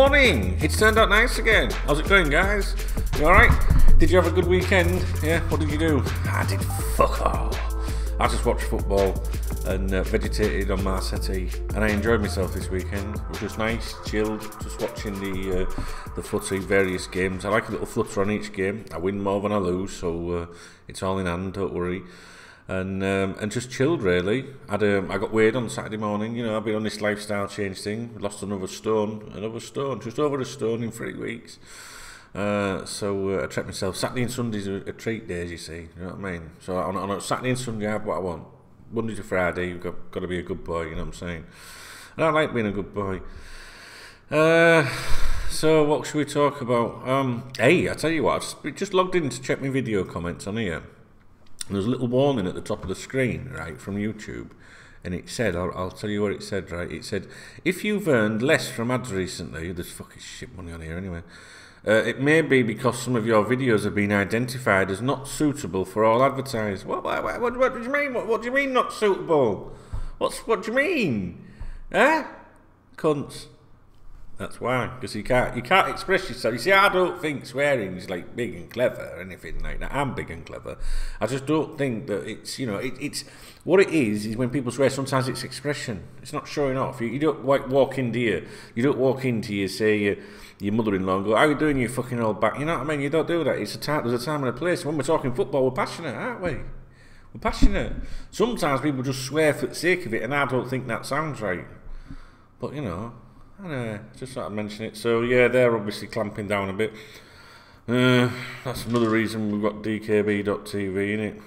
morning! It's turned out nice again. How's it going, guys? You alright? Did you have a good weekend? Yeah, what did you do? I did fuck all. I just watched football and vegetated on my settee, and I enjoyed myself this weekend. It was just nice, chilled, just watching the footy, various games. I like a little flutter on each game. I win more than I lose, so it's all in hand, don't worry. And just chilled, really. I got weighed on Saturday morning. You know, I've been on this lifestyle change thing. Lost another stone, just over a stone in 3 weeks. So I treat myself. Saturday and Sundays are treat days, you see. You know what I mean? So on a Saturday and Sunday, I have what I want. Monday to Friday, you've got to be a good boy. You know what I'm saying? And I like being a good boy. So what should we talk about? Hey, I tell you what, I just logged in to check my video comments on here. And there's a little warning at the top of the screen, right, from YouTube, and it said, I'll tell you what it said, right? It said, if you've earned less from ads recently, there's fucking shit money on here anyway. It may be because some of your videos have been identified as not suitable for all advertisers. What do you mean? What do you mean not suitable? What do you mean? Eh? Cunts. That's why, because you can't express yourself. You see, I don't think swearing is like big and clever or anything like that. I'm big and clever. I just don't think that it's, you know, it's what it is when people swear. Sometimes it's expression. It's not showing off. You don't like walk into you say your mother-in-law and go, "How are you doing, you fucking old back?" You know what I mean? You don't do that. There's a time and a place. When we're talking football, we're passionate, aren't we? We're passionate. Sometimes people just swear for the sake of it, and I don't think that sounds right. But you know. I know, just thought I'd mention it. So yeah, they're obviously clamping down a bit. That's another reason we've got DKB.TV in it.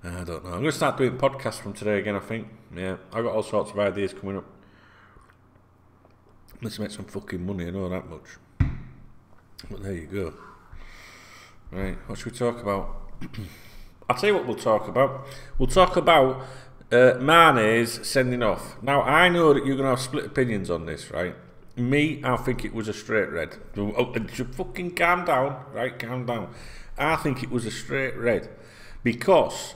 I don't know. I'm going to start doing podcasts from today again, I think. Yeah, I've got all sorts of ideas coming up. Let's make some fucking money, I know that much. But there you go. Right, what should we talk about? I'll tell you what we'll talk about. We'll talk about Manés sending off. Now I know that you're going to have split opinions on this, right? Me, I think it was a straight red. Fucking calm down, right? Calm down. I think it was a straight red because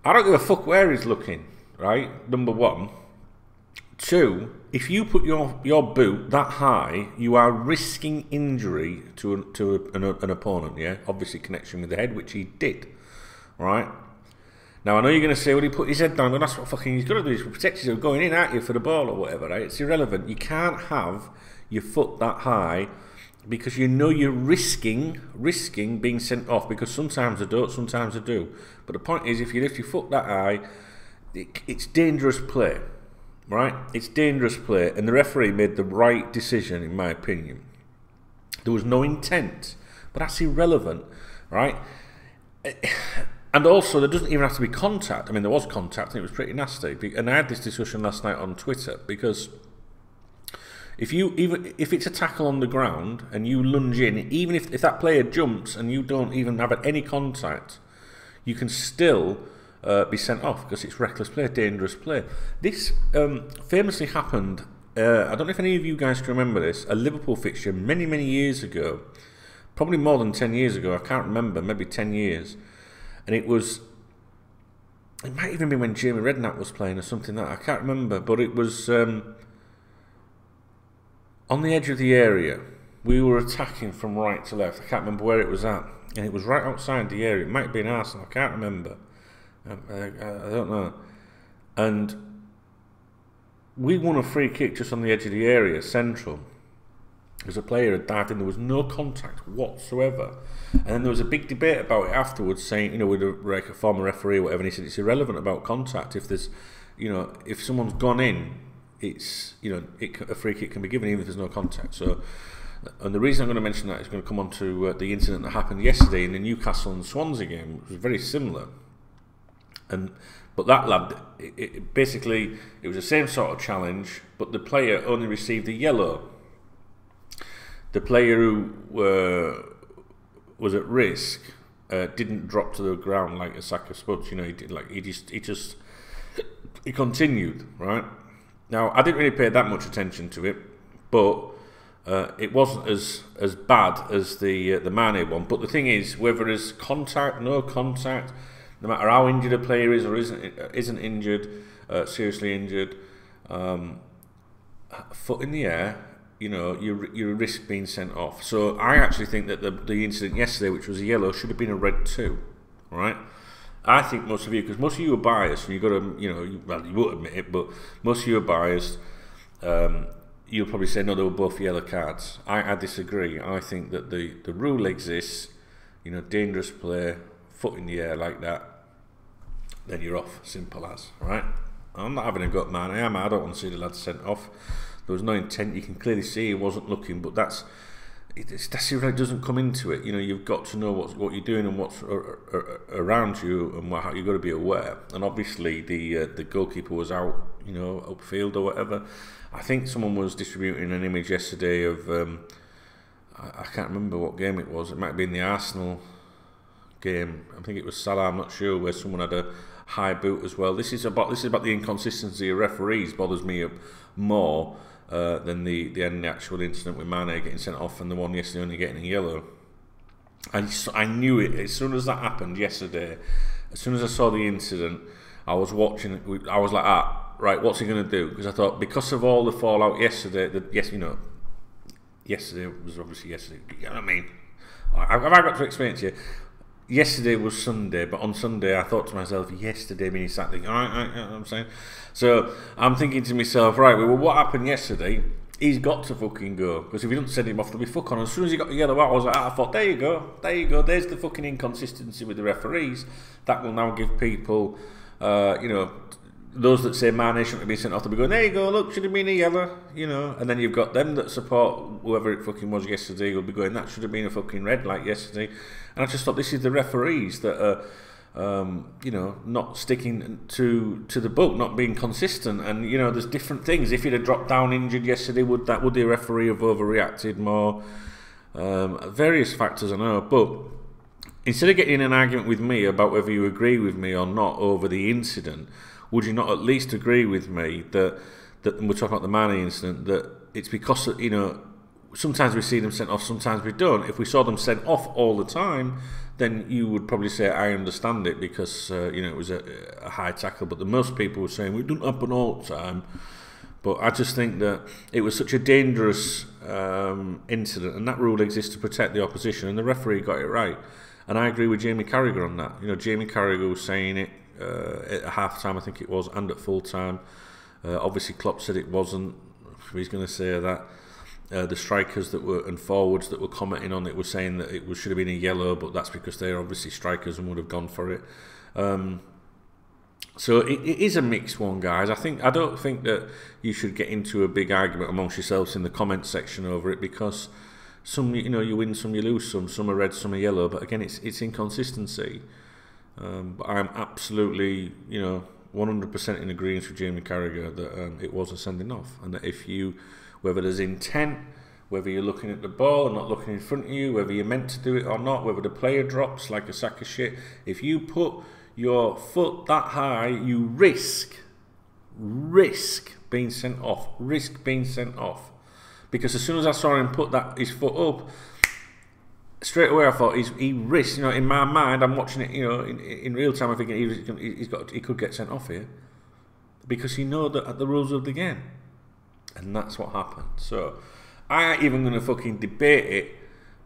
I don't give a fuck where he's looking, right? Number one. Two, if you put your boot that high, you are risking injury to an opponent. Yeah, obviously connection with the head, which he did, right? Now, I know you're going to say, well, he put his head down, and that's what fucking he's got to do, is protect yourself going in at you for the ball or whatever, right? It's irrelevant. You can't have your foot that high because you know you're risking being sent off, because sometimes they don't, sometimes they do. But the point is, if you lift your foot that high, it's dangerous play, right? It's dangerous play, and the referee made the right decision, in my opinion. There was no intent, but that's irrelevant, right? And also, there doesn't even have to be contact. I mean, there was contact, and it was pretty nasty. And I had this discussion last night on Twitter, because if it's a tackle on the ground and you lunge in, even if that player jumps and you don't even have any contact, you can still be sent off because it's reckless play, dangerous play. This famously happened. I don't know if any of you guys can remember this. A Liverpool fixture many years ago, probably more than 10 years ago. I can't remember. Maybe 10 years. And it might even be when Jamie Redknapp was playing or something like that. I can't remember, but it was on the edge of the area. We were attacking from right to left. I can't remember where it was at, and it was right outside the area. It might be in Arsenal. I can't remember. I don't know. And we won a free kick just on the edge of the area, central. Because a player had dived in, there was no contact whatsoever. And then there was a big debate about it afterwards, saying, you know, with a former referee or whatever, and he said it's irrelevant about contact. If there's, you know, if someone's gone in, it's, you know, a free kick can be given even if there's no contact. So, and the reason I'm going to mention that is going to come on to the incident that happened yesterday in the Newcastle and Swansea game, which was very similar. But that lad, basically, it was the same sort of challenge, but the player only received a yellow. The player who was at risk didn't drop to the ground like a sack of spuds. You know, he did, like he continued, right? Now, I didn't really pay that much attention to it, but it wasn't as bad as the Manés one. But the thing is, whether there's contact, no contact, no matter how injured a player is or isn't injured, seriously injured, foot in the air, you know, you risk being sent off. So I actually think that the incident yesterday, which was a yellow, should have been a red too, right? I think most of you, because most of you are biased, and you've got to, you know, well, you won't admit it, but most of you are biased. You'll probably say, no, they were both yellow cards. I disagree. I think that the rule exists, you know, dangerous play, foot in the air like that, then you're off, simple as, right? I'm not having a go at man. I don't want to see the lad sent off. There was no intent. You can clearly see he wasn't looking, but that's if it doesn't come into it. You know, you've got to know what you're doing and what's around you, and how you've got to be aware. And obviously, the goalkeeper was out, you know, upfield or whatever. I think someone was distributing an image yesterday of I can't remember what game it was. It might have been the Arsenal game. I think it was Salah. I'm not sure, where someone had a high boot as well. This is about the inconsistency of referees. Bothers me more than the actual incident with Manés getting sent off and the one yesterday only getting a yellow. I knew it as soon as that happened yesterday. As soon as I saw the incident, I was watching. I was like, right, what's he going to do? Because I thought, because of all the fallout yesterday, yesterday was obviously yesterday. You know what I mean? Have I got to explain it to you? Yesterday was Sunday, but on Sunday I thought to myself, yesterday means Saturday. All right, you know what I'm saying? So I'm thinking to myself, right, well, what happened yesterday? He's got to fucking go, because if he doesn't send him off, there'll be fuck on. As soon as he got the yellow out, I was like, I thought, there you go, there's the fucking inconsistency with the referees. That will now give people, you know, those that say Manés shouldn't have been sent off, they'll be going, there you go, look, should have been a yellow, you know. And then you've got them that support whoever it fucking was yesterday, will be going, that should have been a fucking red like yesterday. And I just thought, this is the referees that are, you know, not sticking to the book, not being consistent. And, you know, there's different things. If he'd have dropped down injured yesterday, would the referee have overreacted more? Various factors, I know. But instead of getting in an argument with me about whether you agree with me or not over the incident, would you not at least agree with me that and we're talking about the Manés incident, that it's because, you know, sometimes we see them sent off, sometimes we don't. If we saw them sent off all the time, then you would probably say, I understand it, because, you know, it was a high tackle. But most people were saying, it doesn't happen all the time. But I just think that it was such a dangerous incident, and that rule exists to protect the opposition, and the referee got it right. And I agree with Jamie Carragher on that. You know, Jamie Carragher was saying it at half-time, I think it was, and at full-time. Obviously, Klopp said it wasn't. He's going to say that. The strikers that were and forwards that were commenting on it were saying that it should have been a yellow, but that's because they're obviously strikers and would have gone for it. So it is a mixed one, guys. I don't think that you should get into a big argument amongst yourselves in the comment section over it, because some, you know, you win some, you lose some are red, some are yellow. But again, it's inconsistency. But I'm absolutely, you know, 100% in agreement with Jamie Carragher that it was a sending off, and that if you, whether there's intent, whether you're looking at the ball and not looking in front of you, whether you're meant to do it or not, whether the player drops like a sack of shit, if you put your foot that high, you risk being sent off. Risk being sent off. Because as soon as I saw him put his foot up, straight away I thought he risked. You know, in my mind, I'm watching it. You know, in real time, I'm thinking he could get sent off here, because you know that the rules of the game, and that's what happened. So I ain't even gonna fucking debate it,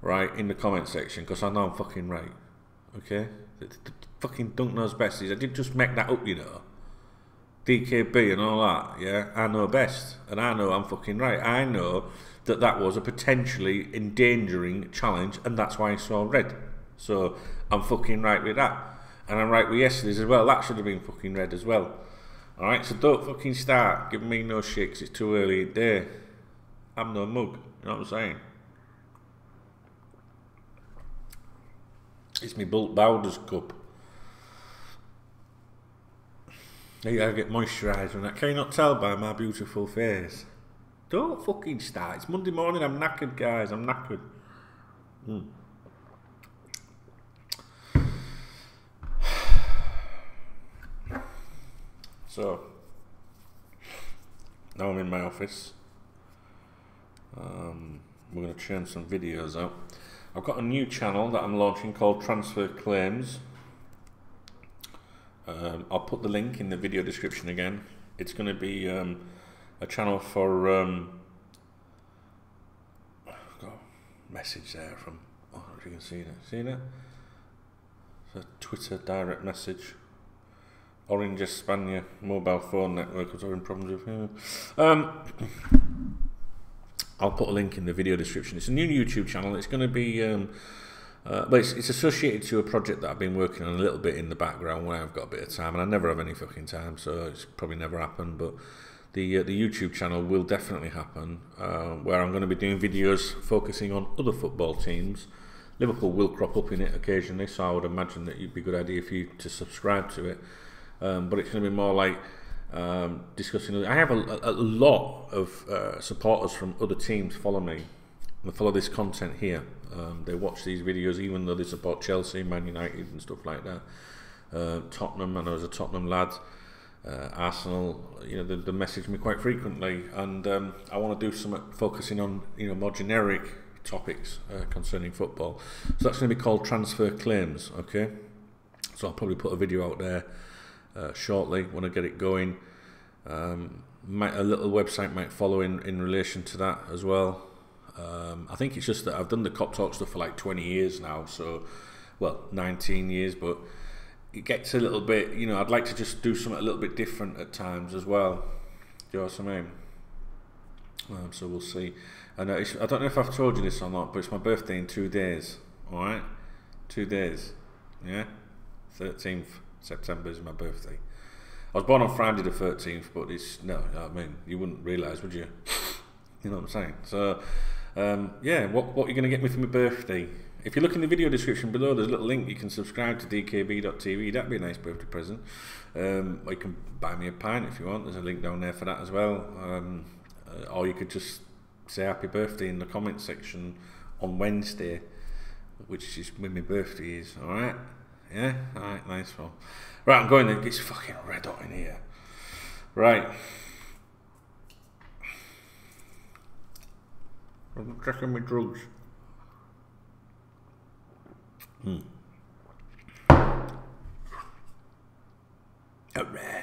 right, in the comment section, because I know I'm fucking right. Okay, the fucking Dunk knows best. I didn't just make that up, you know. DKB and all that, yeah, I know best, and I know I'm fucking right. I know that was a potentially endangering challenge, and that's why I saw red. So I'm fucking right with that, and I'm right with yesterday's as well. That should have been fucking red as well. All right, so don't fucking start giving me no shit, 'cause it's too early in the day. I'm no mug, you know what I'm saying? It's me Bulk Bowders cup. You gotta get moisturised and that. Can you not tell by my beautiful face? Don't fucking start. It's Monday morning. I'm knackered, guys. I'm knackered. So, now I'm in my office. We're going to churn some videos out. I've got a new channel that I'm launching called Transfer Claims. I'll put the link in the video description again. It's going to be a channel for I've got a message there from, I don't know if you can see that. See that? It's a Twitter direct message. Orange Espana mobile phone network was having problems with. I'll put a link in the video description. It's a new YouTube channel. It's going to be, but it's associated to a project that I've been working on a little bit in the background when I've got a bit of time, and I never have any fucking time, so it's probably never happened. But the YouTube channel will definitely happen, where I'm going to be doing videos focusing on other football teams. Liverpool will crop up in it occasionally, so I would imagine that it'd be a good idea for you to subscribe to it. But it's going to be more like discussing. I have a lot of supporters from other teams follow me. They follow this content here. They watch these videos even though they support Chelsea, Man United and stuff like that. Tottenham, I know as a Tottenham lad. Arsenal, you know, they message me quite frequently, and I want to do something focusing on, you know, more generic topics concerning football. So that's going to be called Transfer Claims, okay? So I'll probably put a video out there shortly when I get it going. A little website might follow in relation to that as well. I think it's just that I've done the Cop Talk stuff for like 20 years now, so, well, 19 years, but it gets a little bit, you know, I'd like to just do something a little bit different at times as well. Do you know what I mean? So we'll see. And I don't know if I've told you this or not, but it's my birthday in 2 days. Alright? 2 days. Yeah? 13th September is my birthday. I was born on Friday the 13th, but it's, no, I mean, you wouldn't realise, would you? You know what I'm saying? So, yeah, what are you going to get me for my birthday? If you look in the video description below, there's a little link. You can subscribe to dkb.tv. That'd be a nice birthday present. Or you can buy me a pint if you want. There's a link down there for that as well. Or you could just say happy birthday in the comment section on Wednesday, which is when my birthday is. Alright? Yeah? Alright, nice one. Right, I'm going there. It's fucking red hot in here. Right. I'm checking my drugs. Alright.